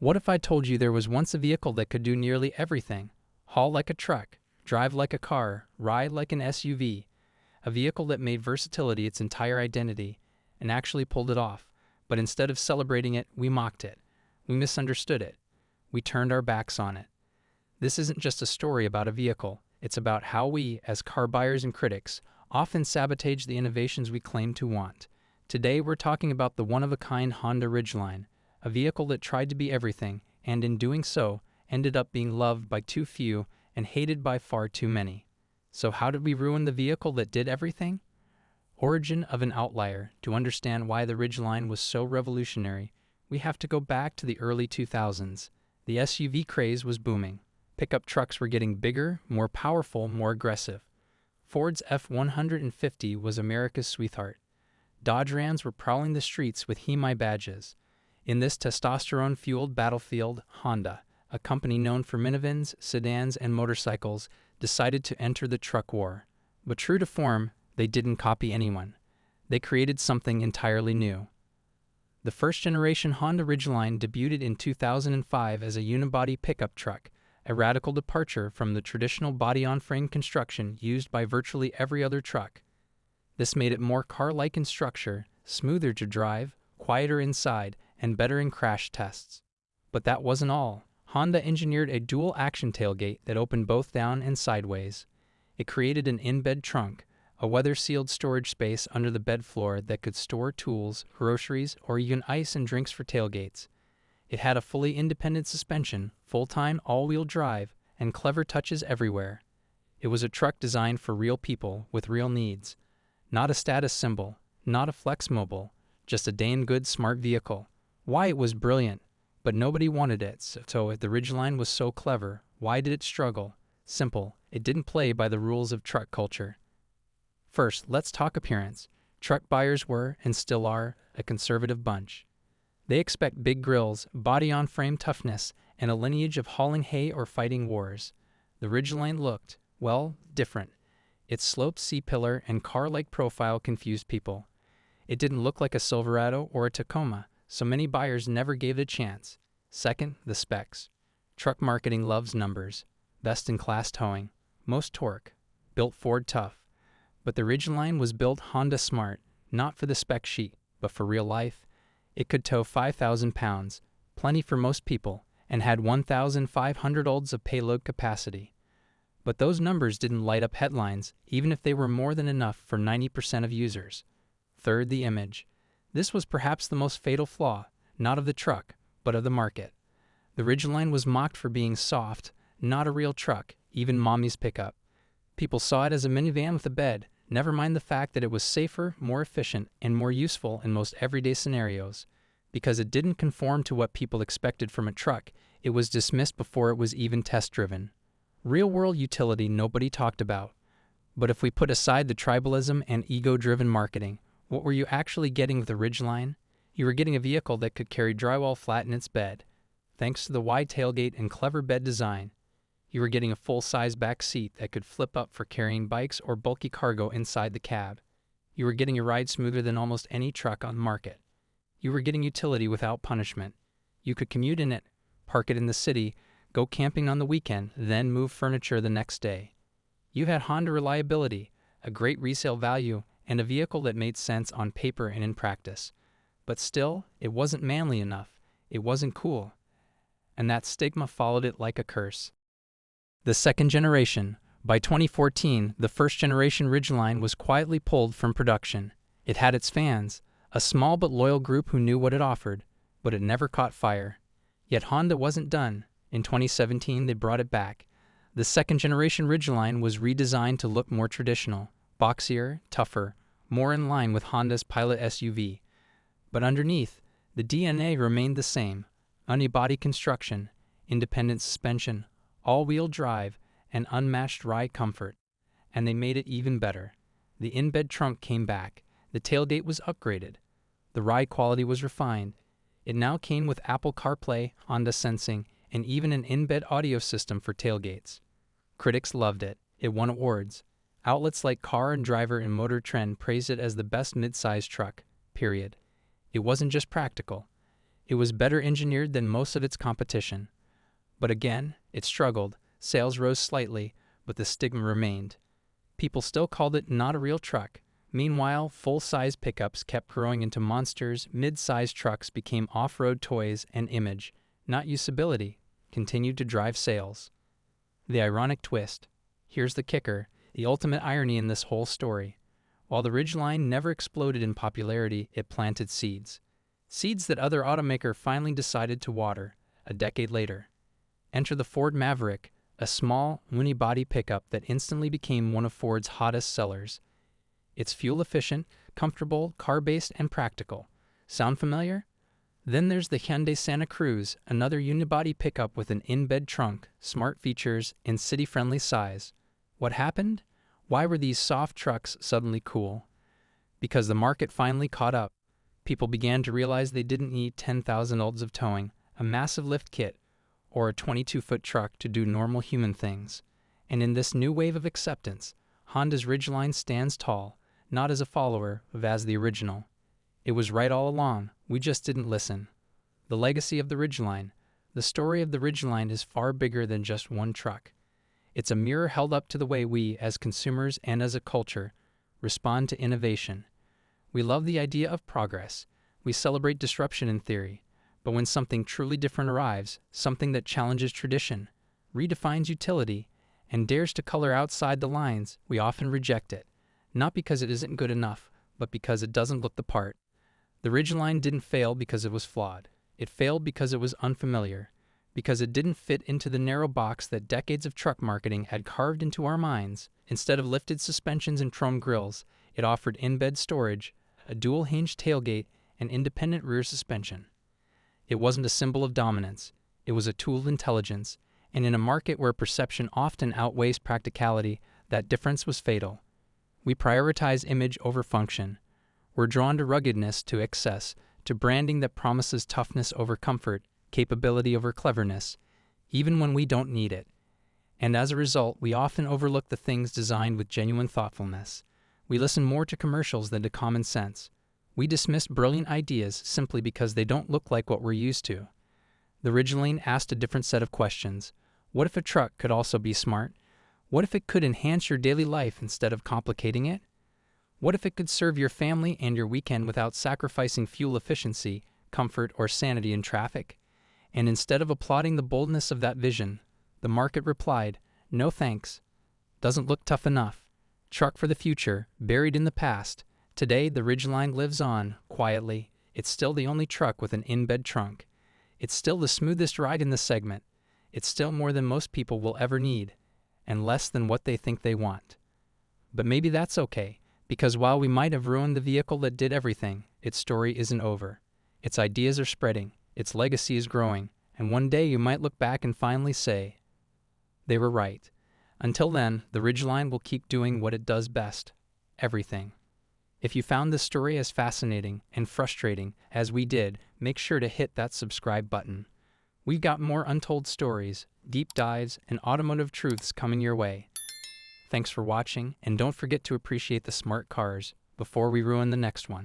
What if I told you there was once a vehicle that could do nearly everything? Haul like a truck, drive like a car, ride like an SUV. A vehicle that made versatility its entire identity, and actually pulled it off. But instead of celebrating it, we mocked it. We misunderstood it. We turned our backs on it. This isn't just a story about a vehicle. It's about how we, as car buyers and critics, often sabotage the innovations we claim to want. Today we're talking about the one-of-a-kind Honda Ridgeline, a vehicle that tried to be everything, and in doing so, ended up being loved by too few and hated by far too many. So how did we ruin the vehicle that did everything? Origin of an outlier. To understand why the Ridgeline was so revolutionary, we have to go back to the early 2000s. The SUV craze was booming. Pickup trucks were getting bigger, more powerful, more aggressive. Ford's F-150 was America's sweetheart. Dodge Rams were prowling the streets with He My badges. In this testosterone-fueled battlefield, Honda, a company known for minivans, sedans, and motorcycles, decided to enter the truck war. But true to form, they didn't copy anyone. They created something entirely new. The first-generation Honda Ridgeline debuted in 2005 as a unibody pickup truck, a radical departure from the traditional body-on-frame construction used by virtually every other truck. This made it more car-like in structure, smoother to drive, quieter inside, and better in crash tests. But that wasn't all. Honda engineered a dual-action tailgate that opened both down and sideways. It created an in-bed trunk, a weather-sealed storage space under the bed floor that could store tools, groceries, or even ice and drinks for tailgates. It had a fully independent suspension, full-time all-wheel drive, and clever touches everywhere. It was a truck designed for real people with real needs. Not a status symbol, not a flex mobile, just a damn good smart vehicle. Why, it was brilliant, but nobody wanted it. So if the Ridgeline was so clever, why did it struggle? Simple, it didn't play by the rules of truck culture. First, let's talk appearance. Truck buyers were, and still are, a conservative bunch. They expect big grills, body-on-frame toughness, and a lineage of hauling hay or fighting wars. The Ridgeline looked, well, different. Its sloped C-pillar and car-like profile confused people. It didn't look like a Silverado or a Tacoma, so many buyers never gave it a chance. Second, the specs. Truck marketing loves numbers. Best-in-class towing. Most torque. Built Ford tough. But the Ridgeline was built Honda smart, not for the spec sheet, but for real life. It could tow 5,000 pounds, plenty for most people, and had 1,500 olds of payload capacity. But those numbers didn't light up headlines, even if they were more than enough for 90% of users. Third, the image. This was perhaps the most fatal flaw, not of the truck, but of the market. The Ridgeline was mocked for being soft, not a real truck, even mommy's pickup. People saw it as a minivan with a bed, never mind the fact that it was safer, more efficient, and more useful in most everyday scenarios. Because it didn't conform to what people expected from a truck, it was dismissed before it was even test-driven. Real-world utility nobody talked about. But if we put aside the tribalism and ego-driven marketing, what were you actually getting with the Ridgeline? You were getting a vehicle that could carry drywall flat in its bed. Thanks to the wide tailgate and clever bed design, you were getting a full-size back seat that could flip up for carrying bikes or bulky cargo inside the cab. You were getting a ride smoother than almost any truck on the market. You were getting utility without punishment. You could commute in it, park it in the city, go camping on the weekend, then move furniture the next day. You had Honda reliability, a great resale value, and a vehicle that made sense on paper and in practice. But still, it wasn't manly enough. It wasn't cool. And that stigma followed it like a curse. The second generation. By 2014, the first-generation Ridgeline was quietly pulled from production. It had its fans, a small but loyal group who knew what it offered, but it never caught fire. Yet Honda wasn't done. In 2017, they brought it back. The second-generation Ridgeline was redesigned to look more traditional, boxier, tougher, more in line with Honda's Pilot SUV. But underneath, the DNA remained the same: unibody construction, independent suspension, all-wheel drive, and unmatched ride comfort. And they made it even better. The in-bed trunk came back. The tailgate was upgraded. The ride quality was refined. It now came with Apple CarPlay, Honda Sensing, and even an in-bed audio system for tailgates. Critics loved it. It won awards. Outlets like Car and Driver and Motor Trend praised it as the best mid-size truck, period. It wasn't just practical. It was better engineered than most of its competition. But again, it struggled. Sales rose slightly, but the stigma remained. People still called it not a real truck. Meanwhile, full-size pickups kept growing into monsters, mid-sized trucks became off-road toys, and image, not usability, continued to drive sales. The ironic twist. Here's the kicker, the ultimate irony in this whole story. While the Ridgeline never exploded in popularity, it planted seeds. Seeds that other automakers finally decided to water, a decade later. Enter the Ford Maverick, a small, unibody pickup that instantly became one of Ford's hottest sellers. It's fuel-efficient, comfortable, car-based, and practical. Sound familiar? Then there's the Hyundai Santa Cruz, another unibody pickup with an in-bed trunk, smart features, and city-friendly size. What happened? Why were these soft trucks suddenly cool? Because the market finally caught up. People began to realize they didn't need 10,000 olds of towing, a massive lift kit, or a 22-foot truck to do normal human things. And in this new wave of acceptance, Honda's Ridgeline stands tall, not as a follower, but as the original. It was right all along, we just didn't listen. The legacy of the Ridgeline. The story of the Ridgeline is far bigger than just one truck. It's a mirror held up to the way we, as consumers and as a culture, respond to innovation. We love the idea of progress. We celebrate disruption in theory. But when something truly different arrives, something that challenges tradition, redefines utility, and dares to color outside the lines, we often reject it. Not because it isn't good enough, but because it doesn't look the part. The Ridgeline didn't fail because it was flawed. It failed because it was unfamiliar, because it didn't fit into the narrow box that decades of truck marketing had carved into our minds. Instead of lifted suspensions and chrome grills, it offered in-bed storage, a dual-hinged tailgate, and independent rear suspension. It wasn't a symbol of dominance. It was a tool of intelligence, and in a market where perception often outweighs practicality, that difference was fatal. We prioritize image over function. We're drawn to ruggedness to excess, to branding that promises toughness over comfort, capability over cleverness, even when we don't need it. And as a result, we often overlook the things designed with genuine thoughtfulness. We listen more to commercials than to common sense. We dismiss brilliant ideas simply because they don't look like what we're used to. The Ridgeline asked a different set of questions. What if a truck could also be smart? What if it could enhance your daily life instead of complicating it? What if it could serve your family and your weekend without sacrificing fuel efficiency, comfort, or sanity in traffic? And instead of applauding the boldness of that vision, the market replied, "No thanks. Doesn't look tough enough. Truck for the future, buried in the past." Today, the Ridgeline lives on, quietly. It's still the only truck with an in-bed trunk. It's still the smoothest ride in the segment. It's still more than most people will ever need, and less than what they think they want. But maybe that's okay, because while we might have ruined the vehicle that did everything, its story isn't over. Its ideas are spreading, its legacy is growing, and one day you might look back and finally say, they were right. Until then, the Ridgeline will keep doing what it does best, everything. If you found this story as fascinating and frustrating as we did, make sure to hit that subscribe button. We've got more untold stories, deep dives, and automotive truths coming your way. Thanks for watching, and don't forget to appreciate the smart cars before we ruin the next one.